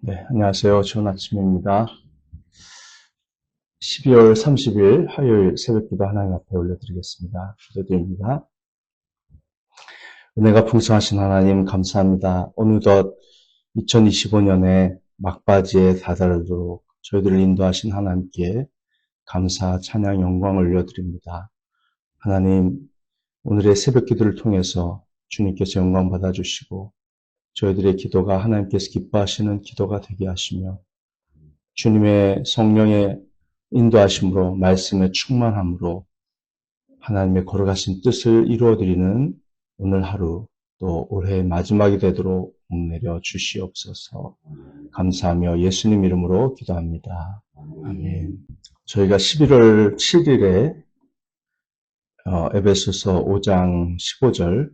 네, 안녕하세요. 좋은 아침입니다. 12월 30일 화요일 새벽기도 하나님 앞에 올려드리겠습니다. 기도드립니다. 은혜가 풍성하신 하나님 감사합니다. 어느덧 2025년에 막바지에 다다르도록 저희들을 인도하신 하나님께 감사, 찬양, 영광을 올려드립니다. 하나님, 오늘의 새벽기도를 통해서 주님께서 영광 받아주시고 저희들의 기도가 하나님께서 기뻐하시는 기도가 되게 하시며 주님의 성령의 인도하심으로 말씀의 충만함으로 하나님의 걸어가신 뜻을 이루어드리는 오늘 하루 또 올해의 마지막이 되도록 복내려 주시옵소서. 감사하며 예수님 이름으로 기도합니다. 아멘. 저희가 11월 7일에 에베소서 5장 15절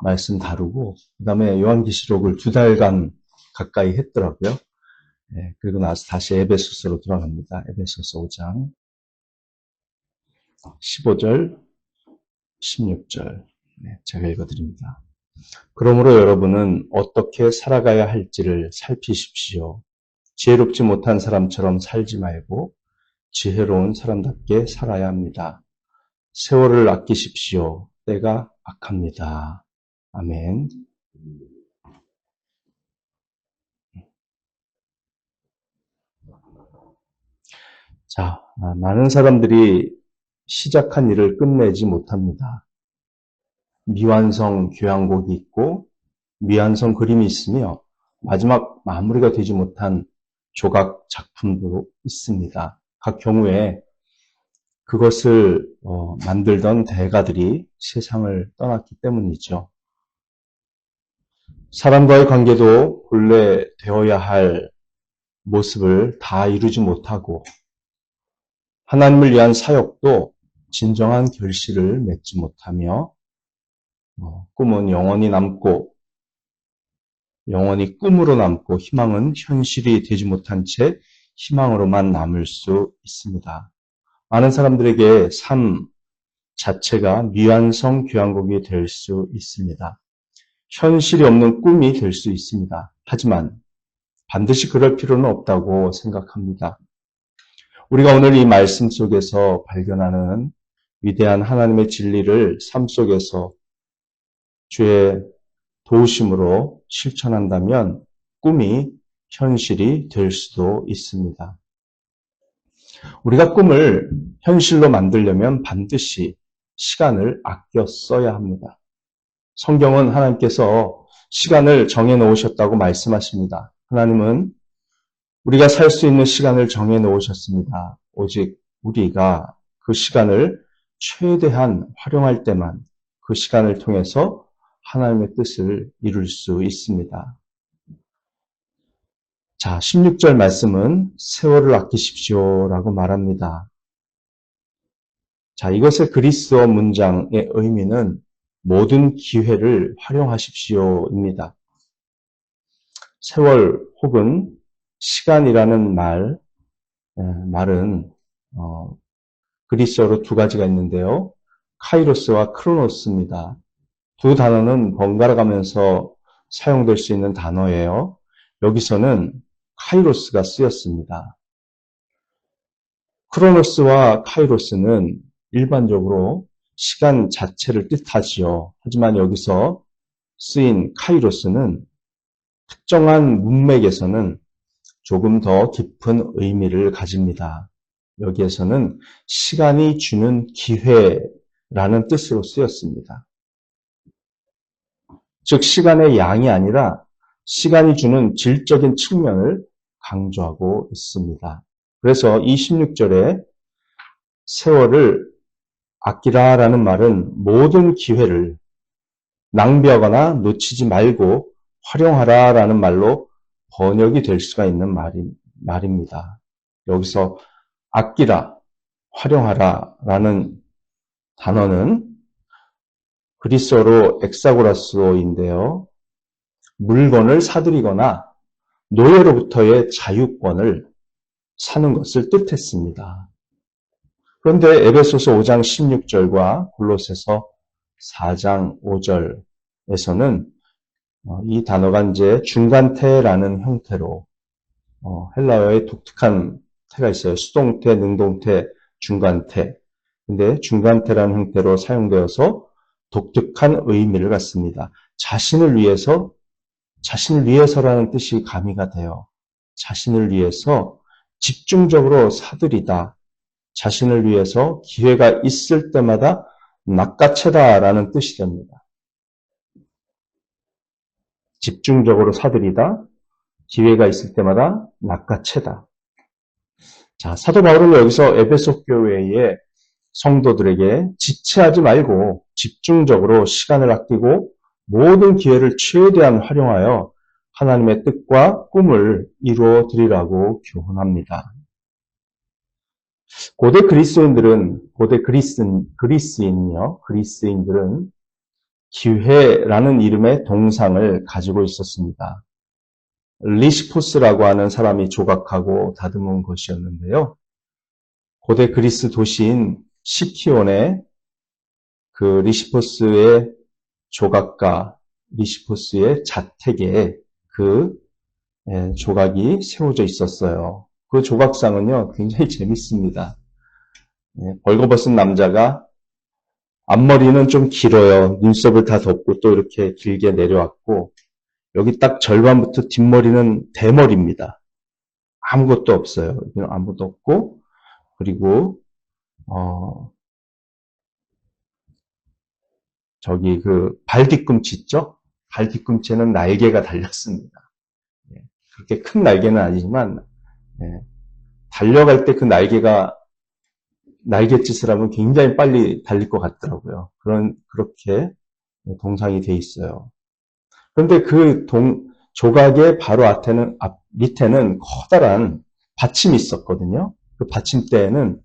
말씀 다루고 그 다음에 요한계시록을 2달간 가까이 했더라고요. 네, 그리고 나서 다시 에베소서로 돌아갑니다. 에베소서 5장 15절, 16절 제가 읽어드립니다. 그러므로 여러분은 어떻게 살아가야 할지를 살피십시오. 지혜롭지 못한 사람처럼 살지 말고 지혜로운 사람답게 살아야 합니다. 세월을 아끼십시오. 때가 악합니다. 아멘. 자, 많은 사람들이 시작한 일을 끝내지 못합니다. 미완성 교향곡이 있고 미완성 그림이 있으며 마지막 마무리가 되지 못한 조각 작품도 있습니다. 각 경우에 그것을 만들던 대가들이 세상을 떠났기 때문이죠. 사람과의 관계도 본래 되어야 할 모습을 다 이루지 못하고 하나님을 위한 사역도 진정한 결실을 맺지 못하며 꿈은 영원히 남고 영원히 꿈으로 남고 희망은 현실이 되지 못한 채 희망으로만 남을 수 있습니다. 많은 사람들에게 삶 자체가 미완성 교향곡이 될 수 있습니다. 현실이 없는 꿈이 될 수 있습니다. 하지만 반드시 그럴 필요는 없다고 생각합니다. 우리가 오늘 이 말씀 속에서 발견하는 위대한 하나님의 진리를 삶 속에서 주의 도우심으로 실천한다면 꿈이 현실이 될 수도 있습니다. 우리가 꿈을 현실로 만들려면 반드시 시간을 아껴 써야 합니다. 성경은 하나님께서 시간을 정해 놓으셨다고 말씀하십니다. 하나님은 우리가 살 수 있는 시간을 정해 놓으셨습니다. 오직 우리가 그 시간을 최대한 활용할 때만 그 시간을 통해서 하나님의 뜻을 이룰 수 있습니다. 자, 16절 말씀은 세월을 아끼십시오라고 말합니다. 자, 이것의 그리스어 문장의 의미는 모든 기회를 활용하십시오입니다. 세월 혹은 시간이라는 말은 그리스어로 두 가지가 있는데요. 카이로스와 크로노스입니다. 두 단어는 번갈아 가면서 사용될 수 있는 단어예요. 여기서는 카이로스가 쓰였습니다. 크로노스와 카이로스는 일반적으로 시간 자체를 뜻하지요. 하지만 여기서 쓰인 카이로스는 특정한 문맥에서는 조금 더 깊은 의미를 가집니다. 여기에서는 시간이 주는 기회라는 뜻으로 쓰였습니다. 즉 시간의 양이 아니라 시간이 주는 질적인 측면을 강조하고 있습니다. 그래서 이 16절에 세월을 아끼라라는 말은 모든 기회를 낭비하거나 놓치지 말고 활용하라라는 말로 번역이 될 수가 있는 말입니다. 여기서 아끼라, 활용하라라는 단어는 그리스어로 엑사고라스어인데요. 물건을 사들이거나 노예로부터의 자유권을 사는 것을 뜻했습니다. 그런데 에베소서 5장 16절과 골로새서 4장 5절에서는 이 단어가 이제 중간태라는 형태로 헬라어의 독특한 태가 있어요. 수동태, 능동태, 중간태. 근데 중간태라는 형태로 사용되어서 독특한 의미를 갖습니다. 자신을 위해서라는 뜻이 가미가 돼요. 자신을 위해서 집중적으로 사들이다. 자신을 위해서 기회가 있을 때마다 낚아채다라는 뜻이 됩니다. 집중적으로 사들이다. 기회가 있을 때마다 낚아채다. 자, 사도 바울은 여기서 에베소 교회의 성도들에게 지체하지 말고 집중적으로 시간을 아끼고 모든 기회를 최대한 활용하여 하나님의 뜻과 꿈을 이루어 드리라고 교훈합니다. 고대 그리스인들은 기회라는 이름의 동상을 가지고 있었습니다. 리시포스라고 하는 사람이 조각하고 다듬은 것이었는데요. 고대 그리스 도시인 시키온의 그 리시포스의 조각가, 리시포스의 자택에 그 조각이 세워져 있었어요. 그 조각상은요, 굉장히 재밌습니다. 벌거벗은 남자가 앞머리는 좀 길어요. 눈썹을 다 덮고 또 이렇게 길게 내려왔고, 여기 딱 절반부터 뒷머리는 대머리입니다. 아무것도 없어요. 아무것도 없고, 그리고, 저기 발 뒤꿈치 있죠? 발 뒤꿈치에는 날개가 달렸습니다. 그렇게 큰 날개는 아니지만, 달려갈 때 그 날갯짓을 하면 굉장히 빨리 달릴 것 같더라고요. 그렇게 동상이 돼 있어요. 그런데 그 조각의 바로 밑에는 커다란 받침이 있었거든요. 그 받침대에는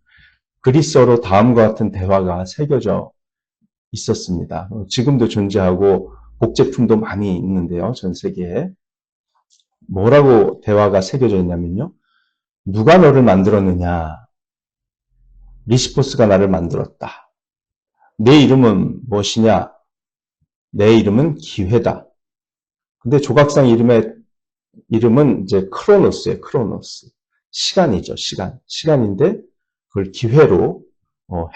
그리스어로 다음과 같은 대화가 새겨져 있었습니다. 지금도 존재하고 복제품도 많이 있는데요. 전 세계에. 뭐라고 대화가 새겨져 있냐면요. 누가 너를 만들었느냐? 리시포스가 나를 만들었다. 내 이름은 무엇이냐? 내 이름은 기회다. 근데 조각상 이름은 이제 크로노스예요. 크로노스. 시간이죠. 시간인데 그걸 기회로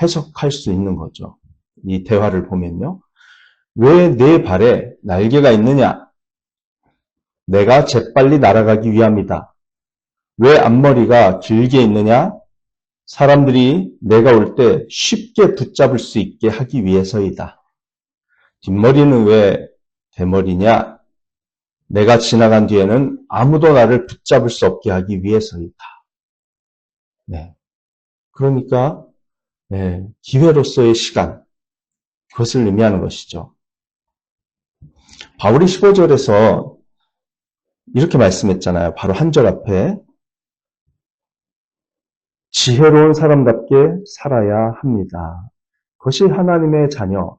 해석할 수 있는 거죠. 이 대화를 보면요. 왜 내 발에 날개가 있느냐? 내가 재빨리 날아가기 위함이다. 왜 앞머리가 길게 있느냐? 사람들이 내가 올 때 쉽게 붙잡을 수 있게 하기 위해서이다. 뒷머리는 왜 대머리냐? 내가 지나간 뒤에는 아무도 나를 붙잡을 수 없게 하기 위해서이다. 네. 그러니까 기회로서의 시간, 그것을 의미하는 것이죠. 바울이 15절에서 이렇게 말씀했잖아요. 바로 한 절 앞에 지혜로운 사람답게 살아야 합니다. 그것이 하나님의 자녀,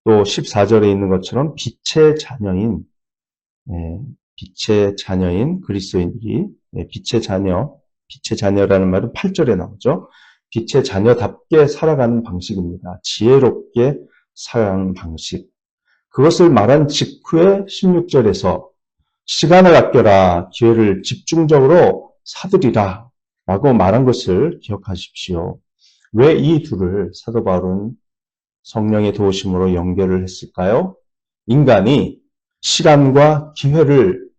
또 14절에 있는 것처럼 빛의 자녀인 그리스도인들이 빛의 자녀라는 말은 8절에 나오죠. 빛의 자녀답게 살아가는 방식입니다. 지혜롭게 살아가는 방식. 그것을 말한 직후에 16절에서 시간을 아껴라, 기회를 집중적으로 사들이라 라고 말한 것을 기억하십시오. 왜 이 둘을 사도 바울은 성령의 도우심으로 연결을 했을까요? 인간이 시간과 기회를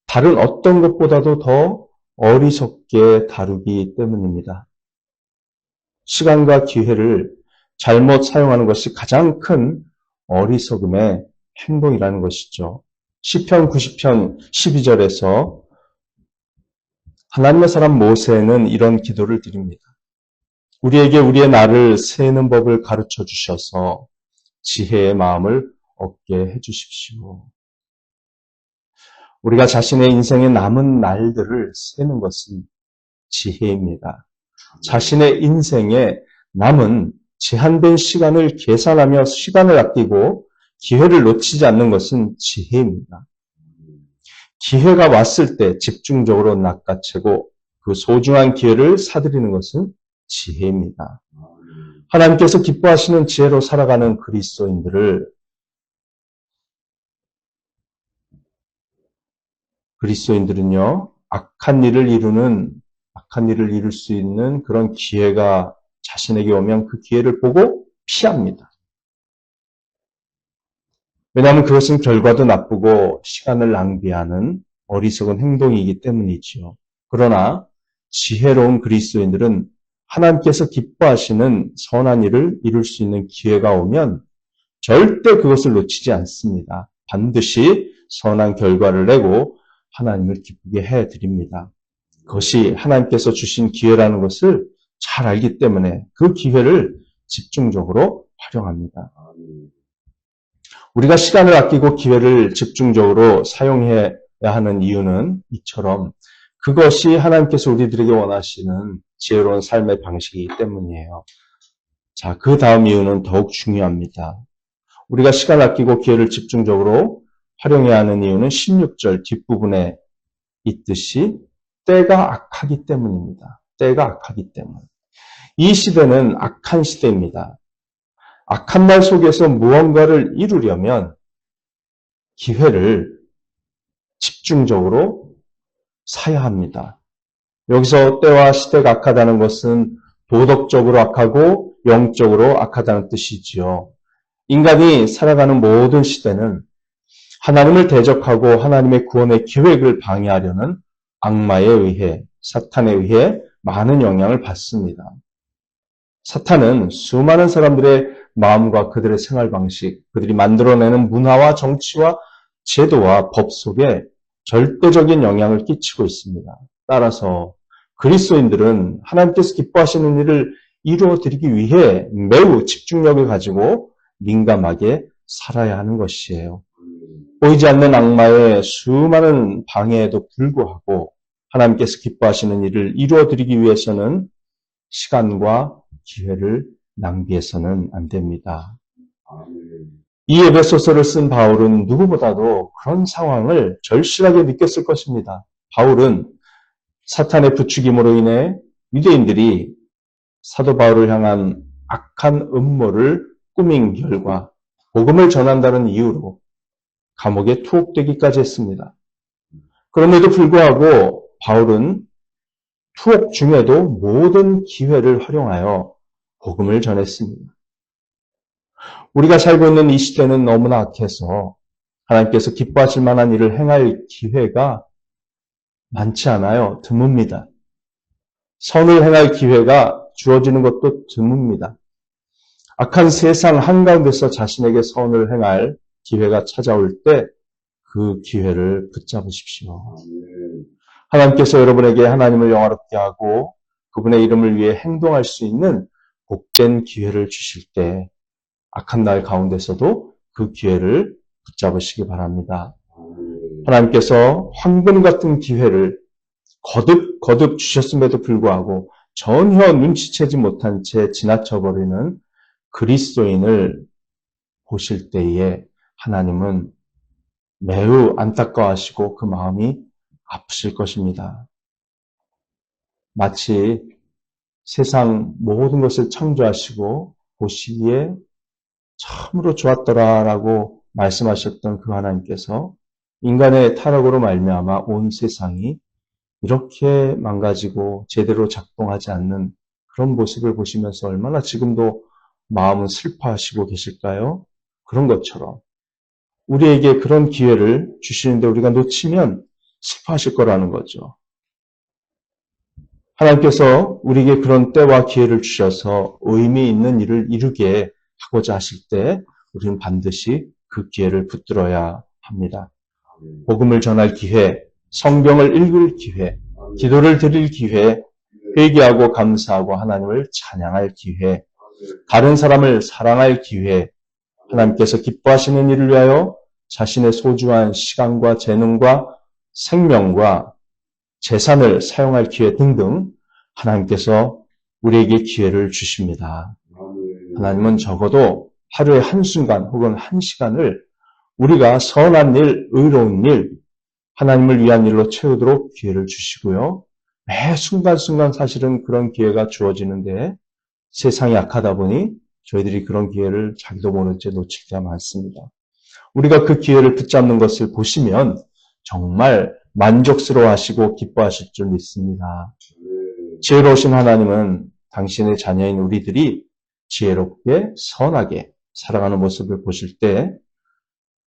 다른 어떤 것보다도 더 어리석게 다루기 때문입니다. 시간과 기회를 잘못 사용하는 것이 가장 큰 어리석음의 행동이라는 것이죠. 시편 90편 12절에서 하나님의 사람 모세는 이런 기도를 드립니다. 우리에게 우리의 날을 세는 법을 가르쳐 주셔서 지혜의 마음을 얻게 해주십시오. 우리가 자신의 인생의 남은 날들을 세는 것은 지혜입니다. 자신의 인생에 남은 제한된 시간을 계산하며 시간을 아끼고 기회를 놓치지 않는 것은 지혜입니다. 기회가 왔을 때 집중적으로 낚아채고 그 소중한 기회를 사들이는 것은 지혜입니다. 하나님께서 기뻐하시는 지혜로 살아가는 그리스도인들은요, 악한 일을 이룰 수 있는 그런 기회가 자신에게 오면 그 기회를 보고 피합니다. 왜냐하면 그것은 결과도 나쁘고 시간을 낭비하는 어리석은 행동이기 때문이지요. 그러나 지혜로운 그리스도인들은 하나님께서 기뻐하시는 선한 일을 이룰 수 있는 기회가 오면 절대 그것을 놓치지 않습니다. 반드시 선한 결과를 내고 하나님을 기쁘게 해드립니다. 그것이 하나님께서 주신 기회라는 것을 잘 알기 때문에 그 기회를 집중적으로 활용합니다. 우리가 시간을 아끼고 기회를 집중적으로 사용해야 하는 이유는 이처럼 그것이 하나님께서 우리들에게 원하시는 지혜로운 삶의 방식이기 때문이에요. 자, 그 다음 이유는 더욱 중요합니다. 우리가 시간 아끼고 기회를 집중적으로 활용해야 하는 이유는 16절 뒷부분에 있듯이 때가 악하기 때문입니다. 때가 악하기 때문. 이 시대는 악한 시대입니다. 악한 날 속에서 무언가를 이루려면 기회를 집중적으로 사야 합니다. 여기서 때와 시대가 악하다는 것은 도덕적으로 악하고 영적으로 악하다는 뜻이지요. 인간이 살아가는 모든 시대는 하나님을 대적하고 하나님의 구원의 계획을 방해하려는 악마에 의해, 사탄에 의해 많은 영향을 받습니다. 사탄은 수많은 사람들의 마음과 그들의 생활 방식, 그들이 만들어내는 문화와 정치와 제도와 법 속에 절대적인 영향을 끼치고 있습니다. 따라서 그리스도인들은 하나님께서 기뻐하시는 일을 이루어드리기 위해 매우 집중력을 가지고 민감하게 살아야 하는 것이에요. 보이지 않는 악마의 수많은 방해에도 불구하고 하나님께서 기뻐하시는 일을 이루어드리기 위해서는 시간과 기회를 낭비해서는 안 됩니다. 이 에베소서를 쓴 바울은 누구보다도 그런 상황을 절실하게 느꼈을 것입니다. 바울은 사탄의 부추김으로 인해 유대인들이 사도 바울을 향한 악한 음모를 꾸민 결과 복음을 전한다는 이유로 감옥에 투옥되기까지 했습니다. 그럼에도 불구하고 바울은 투옥 중에도 모든 기회를 활용하여 복음을 전했습니다. 우리가 살고 있는 이 시대는 너무나 악해서 하나님께서 기뻐하실 만한 일을 행할 기회가 많지 않아요. 드뭅니다. 선을 행할 기회가 주어지는 것도 드뭅니다. 악한 세상 한가운데서 자신에게 선을 행할 기회가 찾아올 때 그 기회를 붙잡으십시오. 하나님께서 여러분에게 하나님을 영화롭게 하고 그분의 이름을 위해 행동할 수 있는 복된 기회를 주실 때 악한 날 가운데서도 그 기회를 붙잡으시기 바랍니다. 하나님께서 황금 같은 기회를 거듭 주셨음에도 불구하고 전혀 눈치채지 못한 채 지나쳐버리는 그리스도인을 보실 때에 하나님은 매우 안타까워하시고 그 마음이 아프실 것입니다. 마치 세상 모든 것을 창조하시고 보시기에 참으로 좋았더라라고 말씀하셨던 그 하나님께서 인간의 타락으로 말미암아 온 세상이 이렇게 망가지고 제대로 작동하지 않는 그런 모습을 보시면서 얼마나 지금도 마음은 슬퍼하시고 계실까요? 그런 것처럼 우리에게 그런 기회를 주시는데 우리가 놓치면 슬퍼하실 거라는 거죠. 하나님께서 우리에게 그런 때와 기회를 주셔서 의미 있는 일을 이루게 하고자 하실 때 우리는 반드시 그 기회를 붙들어야 합니다. 복음을 전할 기회, 성경을 읽을 기회, 기도를 드릴 기회, 회개하고 감사하고 하나님을 찬양할 기회, 다른 사람을 사랑할 기회, 하나님께서 기뻐하시는 일을 위하여 자신의 소중한 시간과 재능과 생명과 재산을 사용할 기회 등등 하나님께서 우리에게 기회를 주십니다. 하나님은 적어도 하루에 한순간 혹은 한 시간을 우리가 선한 일, 의로운 일, 하나님을 위한 일로 채우도록 기회를 주시고요. 매 순간순간 사실은 그런 기회가 주어지는데 세상이 약하다 보니 저희들이 그런 기회를 자기도 모른 채 놓칠 때가 많습니다. 우리가 그 기회를 붙잡는 것을 보시면 정말 만족스러워 하시고 기뻐하실 줄 믿습니다. 지혜로우신 하나님은 당신의 자녀인 우리들이 지혜롭게 선하게 살아가는 모습을 보실 때,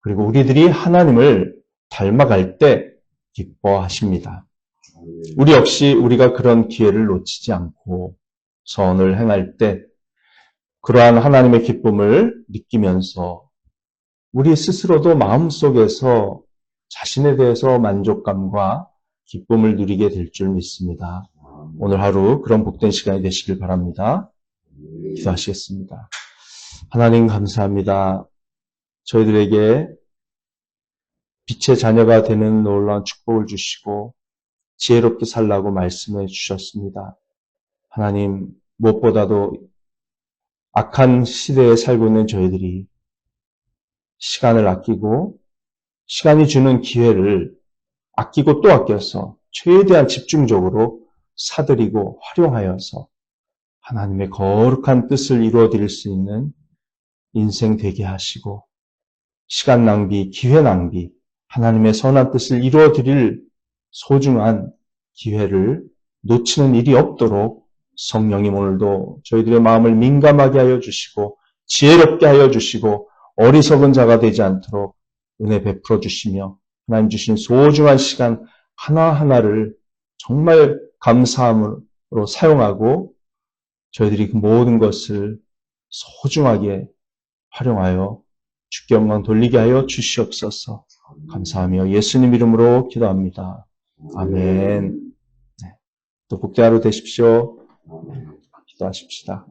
그리고 우리들이 하나님을 닮아갈 때 기뻐하십니다. 우리 역시 우리가 그런 기회를 놓치지 않고 선을 행할 때 그러한 하나님의 기쁨을 느끼면서 우리 스스로도 마음속에서 자신에 대해서 만족감과 기쁨을 누리게 될 줄 믿습니다. 오늘 하루 그런 복된 시간이 되시길 바랍니다. 기도하시겠습니다. 하나님 감사합니다. 저희들에게 빛의 자녀가 되는 놀라운 축복을 주시고 지혜롭게 살라고 말씀해 주셨습니다. 하나님, 무엇보다도 악한 시대에 살고 있는 저희들이 시간을 아끼고 시간이 주는 기회를 아끼고 또 아껴서 최대한 집중적으로 사들이고 활용하여서 하나님의 거룩한 뜻을 이루어 드릴 수 있는 인생 되게 하시고 시간 낭비, 기회 낭비, 하나님의 선한 뜻을 이루어 드릴 소중한 기회를 놓치는 일이 없도록 성령님 오늘도 저희들의 마음을 민감하게 하여 주시고 지혜롭게 하여 주시고 어리석은 자가 되지 않도록 은혜 베풀어 주시며 하나님 주신 소중한 시간 하나하나를 정말 감사함으로 사용하고 저희들이 그 모든 것을 소중하게 활용하여 주께 영광 돌리게 하여 주시옵소서. 감사하며 예수님 이름으로 기도합니다. 아멘. 네. 또 복된 하루 되십시오. 기도하십시다.